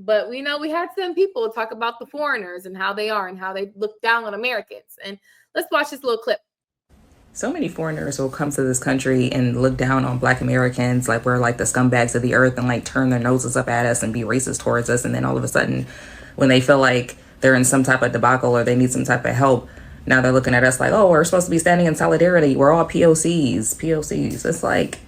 But we know we had some people talk about the foreigners and how they are and how they look down on Americans. And let's watch this little clip. So many foreigners will come to this country and look down on Black Americans like we're like the scumbags of the earth and like turn their noses up at us and be racist towards us. And then all of a sudden, when they feel like they're in some type of debacle or they need some type of help, now they're looking at us like, oh, we're supposed to be standing in solidarity. We're all POCs, POCs. It's like,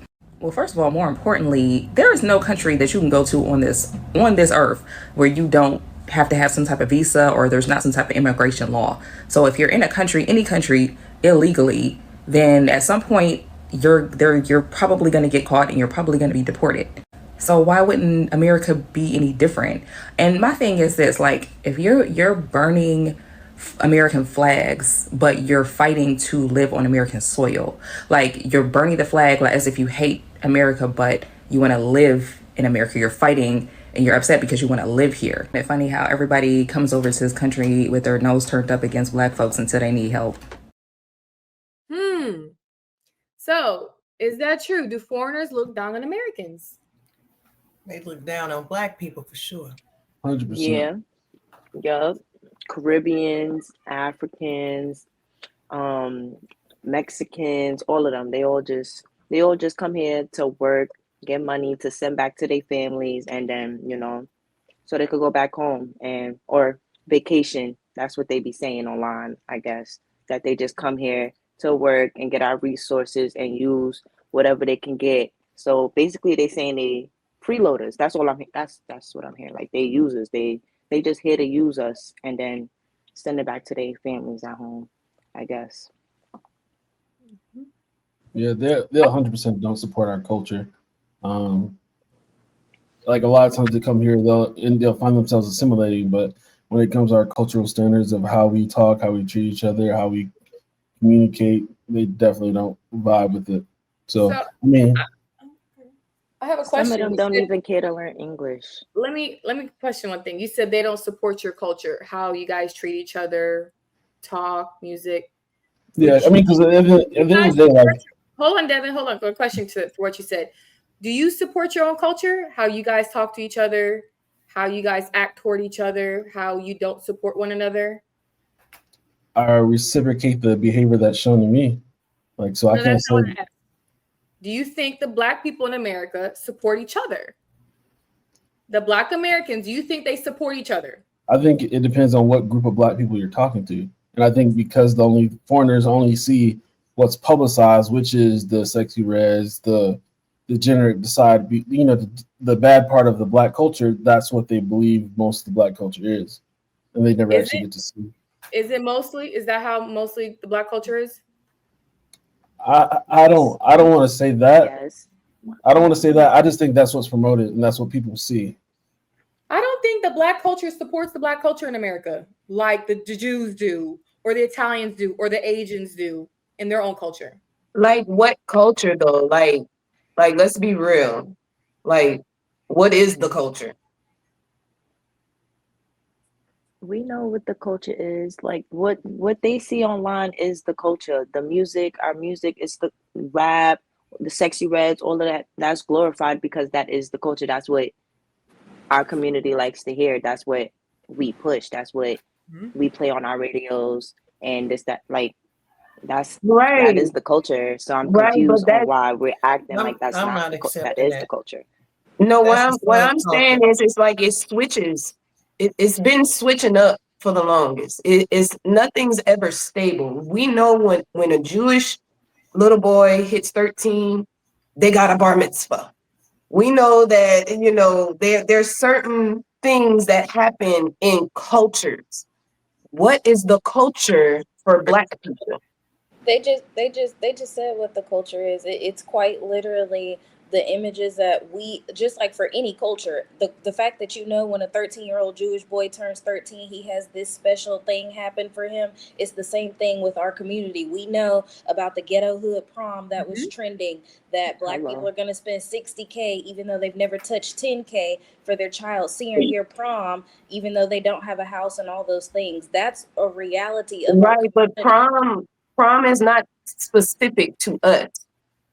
well, first of all, more importantly, there is no country that you can go to on this earth where you don't have to have some type of visa or there's not some type of immigration law. So if you're in a country, any country, illegally, then at some point you're probably going to get caught and you're probably going to be deported. So why wouldn't America be any different? And my thing is this, like, if you're burning American flags, but you're fighting to live on American soil, like you're burning the flag like as if you hate America, but you want to live in America. You're fighting and you're upset because you want to live here. It's funny how everybody comes over to this country with their nose turned up against Black folks until they need help. So, is that true? Do foreigners look down on Americans? They look down on Black people for sure. 100%. Yeah. Yup. Caribbeans, Africans, Mexicans, all of them. They all just come here to work, get money to send back to their families, and then, so they could go back home or vacation. That's what they be saying online, I guess. That they just come here to work and get our resources and use whatever they can get. So basically they saying they freeloaders. That's what I'm hearing. Like they users. They just here to use us and then send it back to their families at home, I guess. Yeah, they 100% don't support our culture. Like a lot of times they come here, they'll find themselves assimilating, but when it comes to our cultural standards of how we talk, how we treat each other, how we communicate, they definitely don't vibe with it. So I mean, I have a question. Some of them don't even care to learn English. Let me question one thing. You said they don't support your culture, how you guys treat each other, talk, music. Yeah, I mean, because at the end of the day, like, hold on, Devin. Hold on. A question for what you said. Do you support your own culture? How you guys talk to each other? How you guys act toward each other? How you don't support one another? I reciprocate the behavior that's shown to me. Like, so I can't say. Do you think the Black people in America support each other? The Black Americans, do you think they support each other? I think it depends on what group of Black people you're talking to. And I think because the foreigners only see what's publicized, which is the sexy reds, the degenerate side, the bad part of the Black culture, that's what they believe most of the Black culture is. And they never actually get to see. Is that how mostly the Black culture is? I don't want to say that. Yes. I don't want to say that. I just think that's what's promoted and that's what people see. I don't think the Black culture supports the Black culture in America like the Jews do, or the Italians do, or the Asians do in their own culture. Like what culture though? Like let's be real. Like, what is the culture? We know what the culture is. Like what they see online is the culture. The music, our music is the rap, the sexy reds, all of that. That's glorified because that is the culture. That's what our community likes to hear. That's what we push. That's what we play on our radios and that's right. That is the culture. So I'm confused on why we're acting like that is the culture. No, what I'm saying is it's like it switches. It's been switching up for the longest. It's nothing's ever stable. We know when a Jewish little boy hits 13, they got a bar mitzvah. We know that there's certain things that happen in cultures. What is the culture for Black people? They just said what the culture is. It's quite literally the images that we, just like for any culture, the fact that when a 13-year-old Jewish boy turns 13, he has this special thing happen for him. It's the same thing with our community. We know about the ghetto hood prom that was trending, that Black people are going to spend $60K even though they've never touched $10K for their child senior year prom, even though they don't have a house and all those things. That's a reality of right. But prom is not specific to us.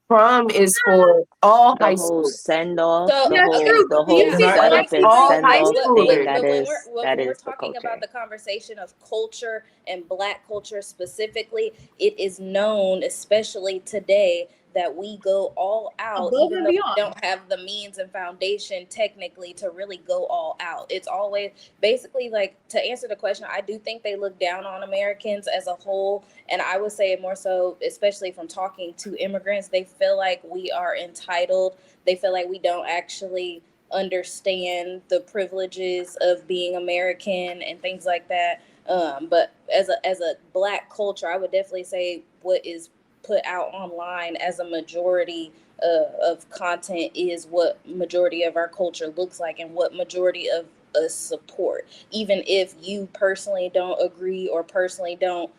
Prom is for all The high whole school. send off, So Yeah, true. the Do you whole see Yes, it set like up and all that? send high off thing. schoolers. That when is when we're the talking culture. about the conversation of culture and Black culture specifically, it is known, especially today, that we go all out, Above even and though we beyond. don't have the means and foundation technically to really go all out. It's always basically like, to answer the question, I do think they look down on Americans as a whole, and I would say more so, especially from talking to immigrants, they feel like we are entitled. They feel like we don't actually understand the privileges of being American and things like that. But as a Black culture, I would definitely say what is put out online as a majority of content is what majority of our culture looks like and what majority of us support. Even if you personally don't agree or personally don't,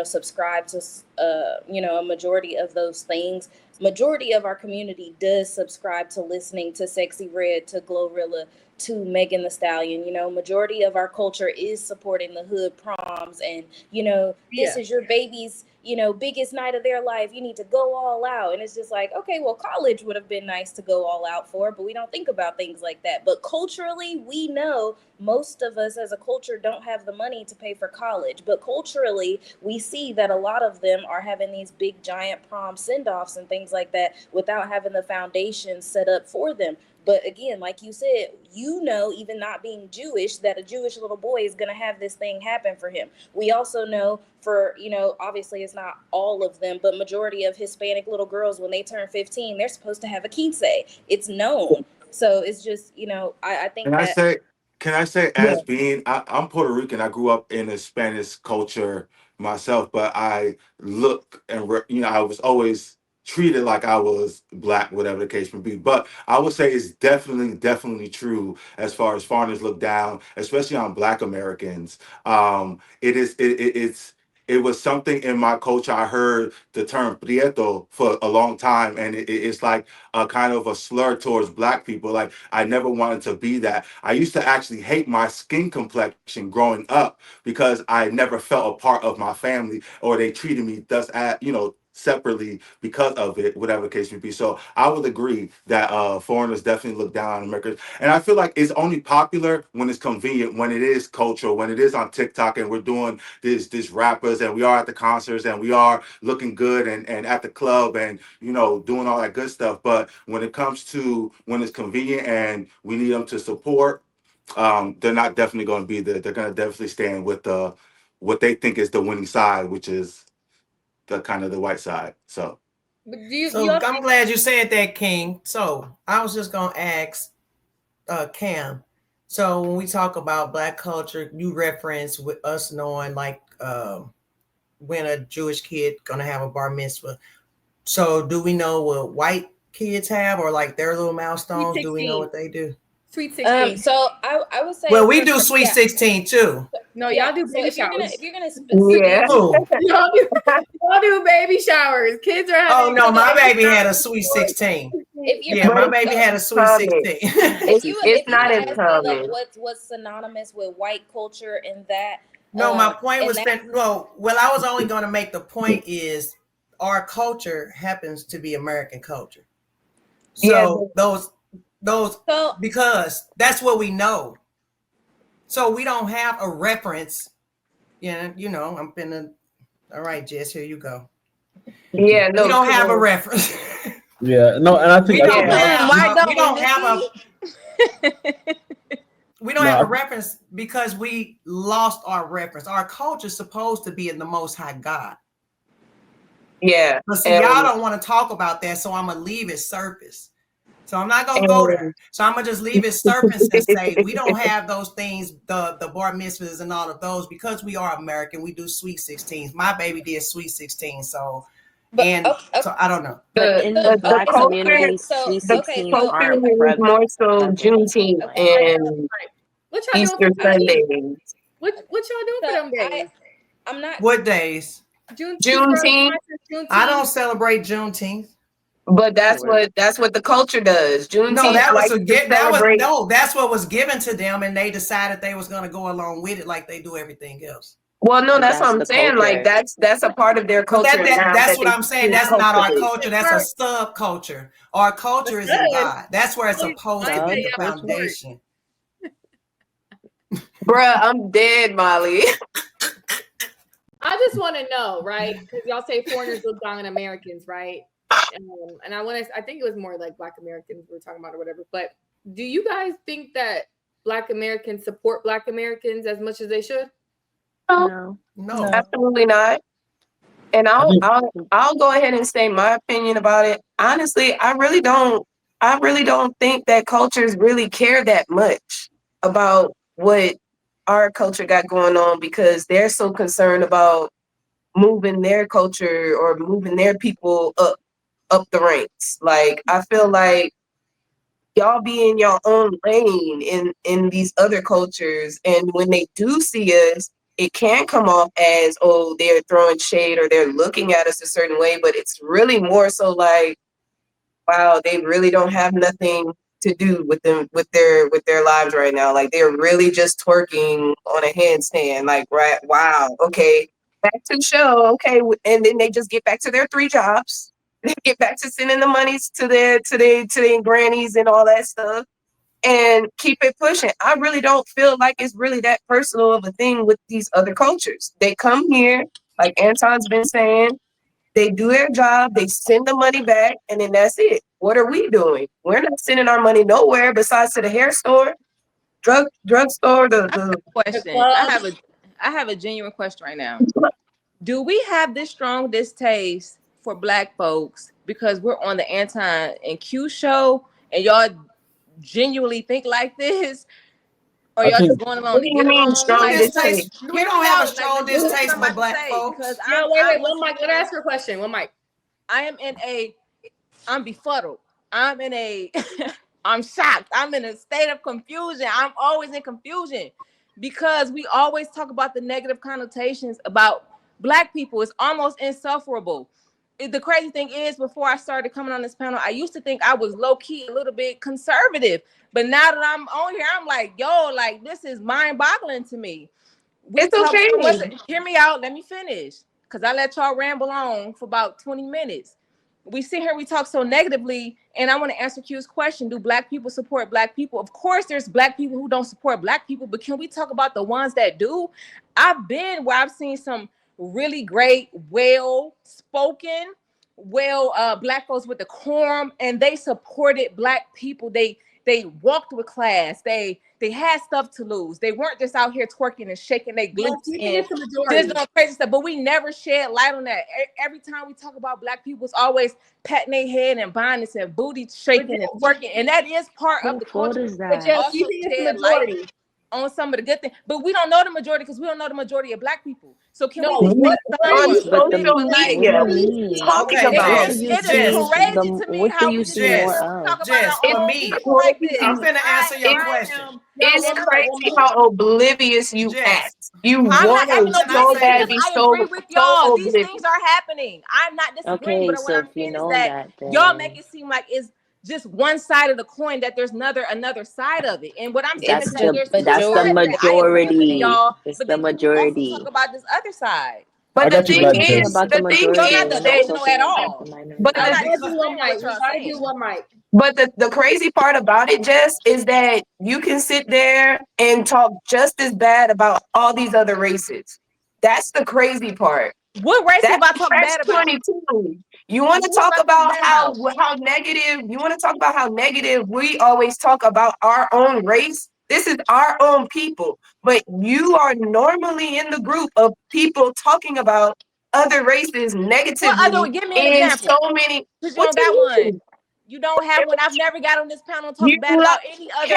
subscribe to, a majority of those things, majority of our community does subscribe to listening to Sexy Red, to Glorilla, to Megan the Stallion. Majority of our culture is supporting the hood proms, and this is your baby's biggest night of their life. You need to go all out. And it's just like, okay, well, college would have been nice to go all out for, but we don't think about things like that. But culturally, we know most of us as a culture don't have the money to pay for college, but culturally we see that a lot of them are having these big giant prom send-offs and things like that without having the foundation set up for them. But again, like you said, even not being Jewish, that a Jewish little boy is going to have this thing happen for him. We also know for, obviously it's not all of them, but majority of Hispanic little girls, when they turn 15, they're supposed to have a quince. It's known. So it's just, I think Can I that. say, Yeah. as being, I'm Puerto Rican. I grew up in a Spanish culture myself, but I look and I was always treated like I was Black, whatever the case may be. But I would say it's definitely true as far as foreigners look down, especially on Black Americans. It was something in my culture. I heard the term prieto for a long time, and it's like a kind of a slur towards Black people. Like, I never wanted to be that. I used to actually hate my skin complexion growing up because I never felt a part of my family, or they treated me thus separately because of it, whatever the case may be. So I would agree that foreigners definitely look down on Americans. And I feel like it's only popular when it's convenient, when it is cultural, when it is on TikTok and we're doing this rappers and we are at the concerts and we are looking good and at the club and doing all that good stuff. But when it comes to when it's convenient and we need them to support, they're not definitely going to be there. They're going to definitely stand with what they think is the winning side, which is the kind of the white side. So But do you So y'all I'm think glad you said that, King. So I was just gonna ask Cam. So when we talk about Black culture, you reference with us knowing like when a Jewish kid gonna have a bar mitzvah. So do we know what white kids have, or like their little Sweet milestones? Do we know 16? what they do? Sweet 16. So I would say Well, we for do Sweet yeah. 16 too. No, Yeah, y'all do so baby if you're showers. gonna Yeah. Who? Y'all do baby showers. Kids are Oh having no, my baby baby had a showers. Sweet 16. if you're Yeah, But my it's baby so had a Sweet common. 16. if you It's if you not would as ask me like common. what's synonymous with white culture and that No, my point and was that that well, I was only going to make the point is our culture happens to be American culture. Yeah, So those so because that's what we know. So we don't have a reference. Yeah, I'm finna. All right, Jess, here you go. yeah, We no, don't have a so reference. Yeah, no, and I think we I don't think yeah. have. why We don't don't we, have a. Nikki? We don't no, have I a reference because we lost our reference. Our culture is supposed to be in the Most High God. Yeah. But see, y'all don't want to talk about that, so I'm gonna leave it surface. So I'm not gonna go there. And So I'm gonna just leave it surface and say we don't have those things, the bar mitzvahs and all of those, because we are American. We do Sweet 16s. My baby did Sweet 16, so But so I don't know. But the in the the, the Black culture community, so Sweet the okay, 16s so culture aren't is more so prevalent. Juneteenth okay, and What y'all doing Easter for Juneteenth? Sunday. What y'all doing for so them days? I'm not. What days? Two girls Juneteenth, Juneteenth. I don't celebrate Juneteenth. but Oh, word. that's what the culture does. No, Juneteenth that was likes to celebrate. that's what was given to them, and they decided they was gonna go along with it like they do everything else. Well, no, But that's what that's I'm the saying. Like culture. that's a part of their But culture now that's that what they I'm saying. choose That's not our culturally. culture. That's a subculture. Our culture is in Good. God. That's where it's supposed to be, the Subculture. foundation. Bruh, I'm dead, Molly. I just want to know, right? Because y'all say foreigners look down on Americans, right? And I think it was more like Black Americans we were talking about or whatever. But do you guys think that Black Americans support Black Americans as much as they should? No. No. Absolutely not. And I think I'll go ahead and say my opinion about it. Honestly, I really don't think that cultures really care that much about what our culture got going on because they're so concerned about moving their culture or moving their people up the ranks. Like I feel like y'all be in your own lane in these other cultures, and when they do see us, it can come off as, oh, they're throwing shade or they're looking at us a certain way, but it's really more so like, wow, they really don't have nothing to do with them with their lives right now. Like they're really just twerking on a handstand. Like, right, wow, okay, back to the show, okay, and then they just get back to their 3 jobs. They get back to sending the monies to their grannies and all that stuff, and keep it pushing. I really don't feel like it's really that personal of a thing with these other cultures. They come here, like Anton's been saying, they do their job, they send the money back, and then that's it. What are we doing? We're not sending our money nowhere besides to the hair store, drugstore, the question. I have a genuine question right now. Do we have this strong distaste for Black folks because we're on the Anton and Q show and y'all genuinely think like this? Or y'all just going along what to do you get mean along? strong Like, distaste? We don't have a strong distaste for Black folks. Because Yo, wait, one mic. Let her ask her question. One mic. I'm befuddled. I'm shocked. I'm in a state of confusion. I'm always in confusion because we always talk about the negative connotations about Black people. It's almost insufferable. The crazy thing is, before I started coming on this panel, I used to think I was low key a little bit conservative, but now that I'm on here, I'm like, yo, like this is mind boggling to me. It's okay. Hear me out. Let me finish, because I let y'all ramble on for about 20 minutes. We sit here, we talk so negatively, and I want to answer Q's question. Do Black people support Black people? Of course, there's Black people who don't support Black people, but can we talk about the ones that do? I've been where I've seen some really great, well-spoken, Black folks with decorum, and they supported Black people. They walked with class. They had stuff to lose. They weren't just out here twerking and shaking their glutes and doing crazy stuff. But we never shed light on that. Every time we talk about Black people, it's always patting their head and bonnets and booty shaking and twerking, and that is part of the culture. But also shed light on some of the good things. But we don't know the majority because we don't know the majority of Black people. So can we What on social media? Talking about it is crazy to me how we talk about our own people like this. I'm gonna answer your question. It's crazy how oblivious you act. You want to so bad be I so agree with y'all. These oblivious. things are happening. I'm not disagreeing, but what I'm saying is that y'all make it seem like it's just one side of the coin, that there's another side of it. And what I'm saying is that there's the majority. y'all, it's but the then majority. Also talk about this other side. But the thing is, about the majority, at all. But the crazy part about it, Jess, is that you can sit there and talk just as bad about all these other races. That's the crazy part. What race have I talked bad about? 22. You want to talk about how negative? You want to talk about how negative we always talk about our own race? This is our own people, but you are normally in the group of people talking about other races negatively. Give me an example. So many. Because you don't got one. You don't have one. I've never got on this panel and talked bad about any other.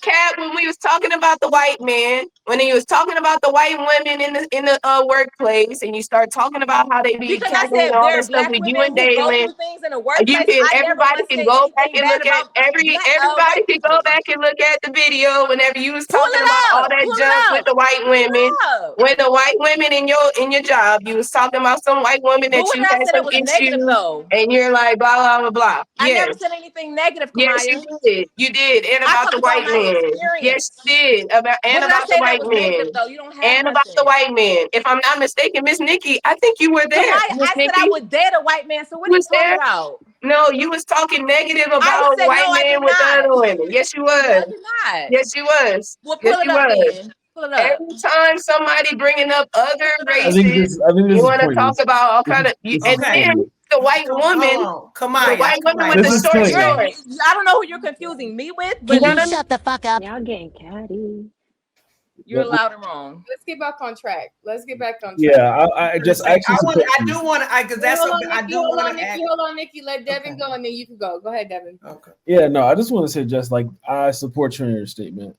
Cap, when we was talking about the white man, when he was talking about the white women in the workplace, and you start talking about how they be calculating all this stuff with you and Dalen, everybody can go back and look at everybody can go back and look at the video whenever you was talking about all that junk with the white women. When the white women in your job, you was talking about some white woman that you had some issues, and you're like blah blah blah blah. I never said anything negative, Kamaya. Yes, you did. You did. And about the white man. Yes, you did. About the white white was men. negative though. You don't have And about the nothing. white men. If I'm not mistaken, Miss Nikki, I think you were there. Miss I said I Nikki, would date a white man. So what you are you was talking there? about? No, you was talking negative I about said white no, I men did with not. other women. Yes, you No, I was. did not. Yes, you was. Well, Yes, pull it you up was. then. Pull it up. Every time somebody bringing up other Pull it up. I think races, this. I think this you is want to talk pointless. about all This kind is of, this and is Okay. then pointless. the white Hold woman, on. the white woman with This the is short pointless. shorts. I don't know who you're confusing me with, but No, no, Shut the fuck up. Y'all getting catty. you're loud and wrong. Let's get back on track. Let's get back on track. Yeah, I just actually support I you. do want to, because Wait, that's hold on, something I Nikki. do Hold want on, to Nikki. act. Hold on, Nikki. Let Devin Okay. go, and then you can go. Go ahead, Devin. Okay. Yeah, no, I just want to say just like I support you in your statement.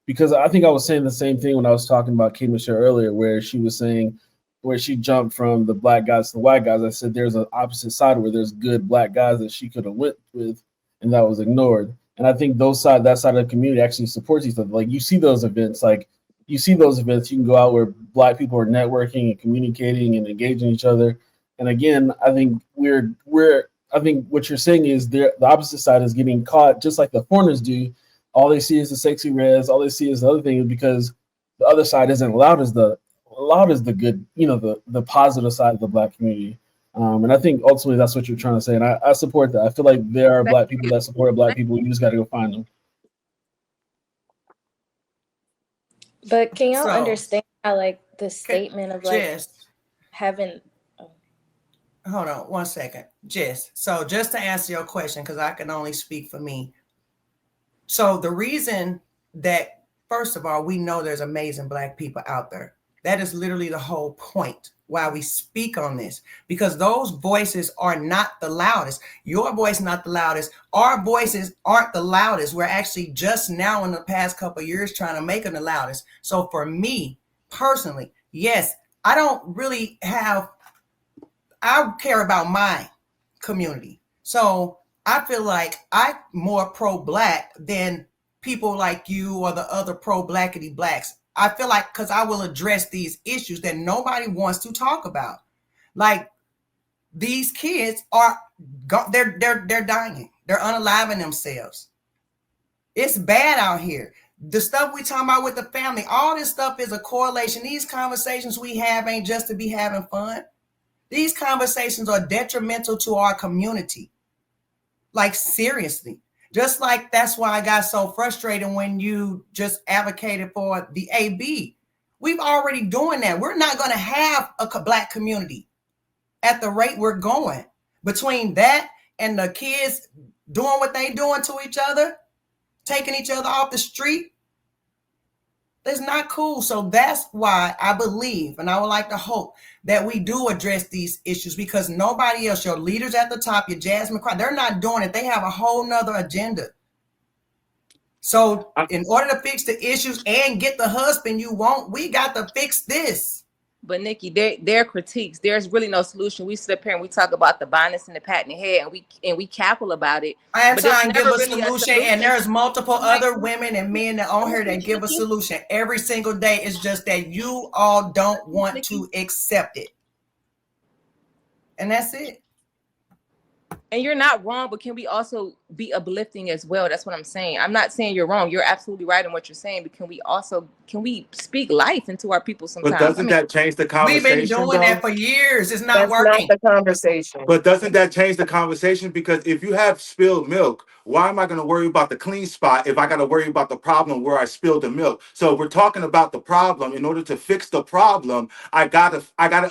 Because I think I was saying the same thing when I was talking about K Michelle earlier, where she was saying where she jumped from the black guys to the white guys. I said there's an opposite side where there's good black guys that she could have went with, and that was ignored. And I think that side of the community actually supports each other. Like you see those events, you can go out where black people are networking and communicating and engaging each other. And again, I think I think what you're saying is the opposite side is getting caught just like the foreigners do. All they see is the sexy res, all they see is the other thing because the other side isn't allowed as the good, the positive side of the black community. And I think ultimately that's what you're trying to say. And I support that. I feel like there are black people that support black people. You just got to go find them. But can y'all So, understand how like the statement of like Jess, having hold on 1 second. Jess, so just to answer your question, because I can only speak for me. So the reason that, first of all, we know there's amazing black people out there. That is literally the whole point why we speak on this, because those voices are not the loudest. Your voice not the loudest. Our voices aren't the loudest. We're actually just now in the past couple of years trying to make them the loudest. So for me personally, yes, I don't really I care about my community. So I feel like I'm more pro-black than people like you or the other pro-blackity blacks. I feel like because I will address these issues that nobody wants to talk about. Like these kids they're dying. They're unaliving themselves. It's bad out here. The stuff we talking about with the family, all this stuff is a correlation. These conversations we have ain't just to be having fun. These conversations are detrimental to our community. Like seriously. Just like that's why I got so frustrated when you just advocated for the AB. We've already doing that. We're not going to have a black community at the rate we're going. Between that and the kids doing what they doing to each other, taking each other off the street, it's not cool. So that's why I believe, and I would like to hope that we do address these issues, because nobody else, your leaders at the top, your Jasmine Crown, they're not doing it. They have a whole nother agenda. So in order to fix the issues and get the husband you want, we got to fix this. But Nikki, their critiques, there's really no solution. We sit up here and we talk about the bias and the pat in the head, and we cackle about it. I am but trying to give a really solution, and there's multiple other women and men that on here that give a solution every single day. It's just that you all don't want to accept it. And that's it. And you're not wrong, but can we also be uplifting as well? That's what I'm saying. I'm not saying you're wrong. You're absolutely right in what you're saying, but can we speak life into our people sometimes? But doesn't that change the We've been conversation? doing that for years. It's not working. That's not the conversation. But doesn't that change the conversation? Because if you have spilled milk, why am I going to worry about the clean spot if I got to worry about the problem where I spilled the milk? So we're talking about the problem. In order to fix the problem, I gotta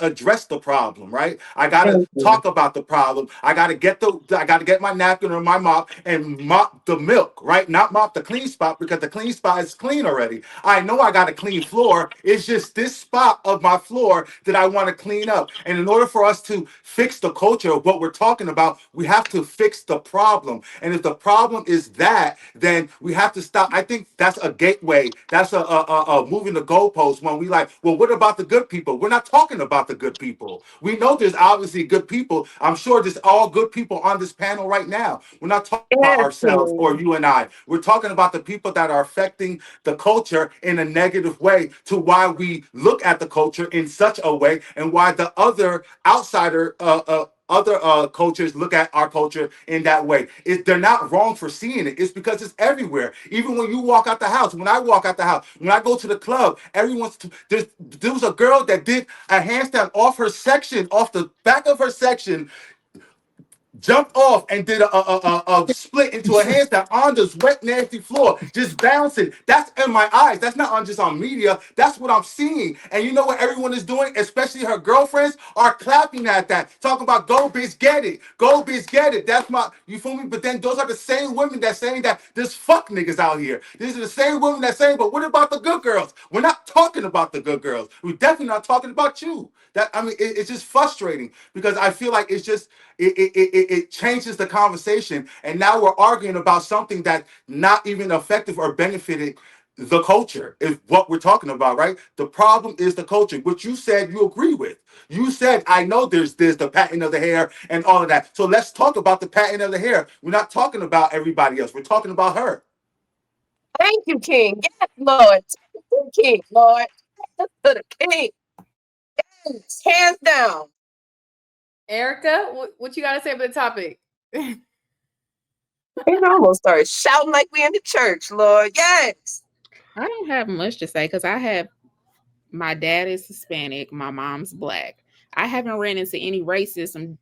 address the problem, right? I gotta talk about the problem. I gotta get my napkin or my mop and mop the milk, right? Not mop the clean spot, because the clean spot is clean already. I know I got a clean floor. It's just this spot of my floor that I want to clean up. And in order for us to fix the culture of what we're talking about, we have to fix the problem. And if the problem is that, then we have to stop. I think that's a gateway. That's a moving the goalpost when we like, well, what about the good people? We're not talking about the good people. We know there's obviously good people. I'm sure there's all good people on this panel right now. We're not talking about ourselves or you and I. We're talking about the people that are affecting the culture in a negative way, to why we look at the culture in such a way, and why the other outsider other cultures look at our culture in that way. They're not wrong for seeing it. It's because it's everywhere. Even when you walk out the house, when I walk out the house, when I go to the club, there was a girl that did a handstand off her section, off the back of her section, jumped off and did a split into a handstand on this wet, nasty floor, just bouncing. That's in my eyes. That's not just on media. That's what I'm seeing. And you know what everyone is doing, especially her girlfriends, are clapping at that, talking about go bitch, get it. Go bitch, get it. That's my, you feel me? But then those are the same women that's saying that there's fuck niggas out here. These are the same women that's saying, but what about the good girls? We're not talking about the good girls. We're definitely not talking about you. It's just frustrating because I feel like it's just, it changes the conversation, and now we're arguing about something that not even effective or benefited the culture is what we're talking about, right? The problem is the culture, which you said you agree with. You said, I know there's the pattern of the hair and all of that. So let's talk about the pattern of the hair. We're not talking about everybody else. We're talking about her. Thank you, King. Yes, Lord. Thank you, King, Lord. To the King. Yes, hands down. Erica, what you got to say about the topic? We almost started shouting like we in the church, Lord. Yes. I don't have much to say because my dad is Hispanic, my mom's Black. I haven't ran into any racism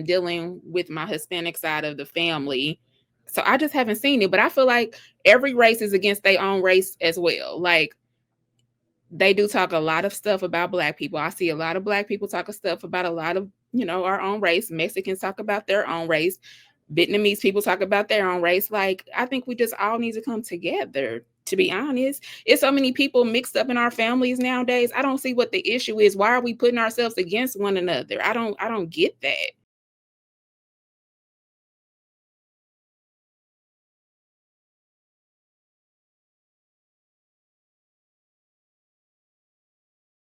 dealing with my Hispanic side of the family. So I just haven't seen it. But I feel like every race is against their own race as well. Like, they do talk a lot of stuff about Black people. I see a lot of Black people talking stuff about a lot of, our own race. Mexicans talk about their own race. Vietnamese people talk about their own race. Like, I think we just all need to come together, to be honest. It's so many people mixed up in our families nowadays. I don't see what the issue is. Why are we putting ourselves against one another? I don't get that.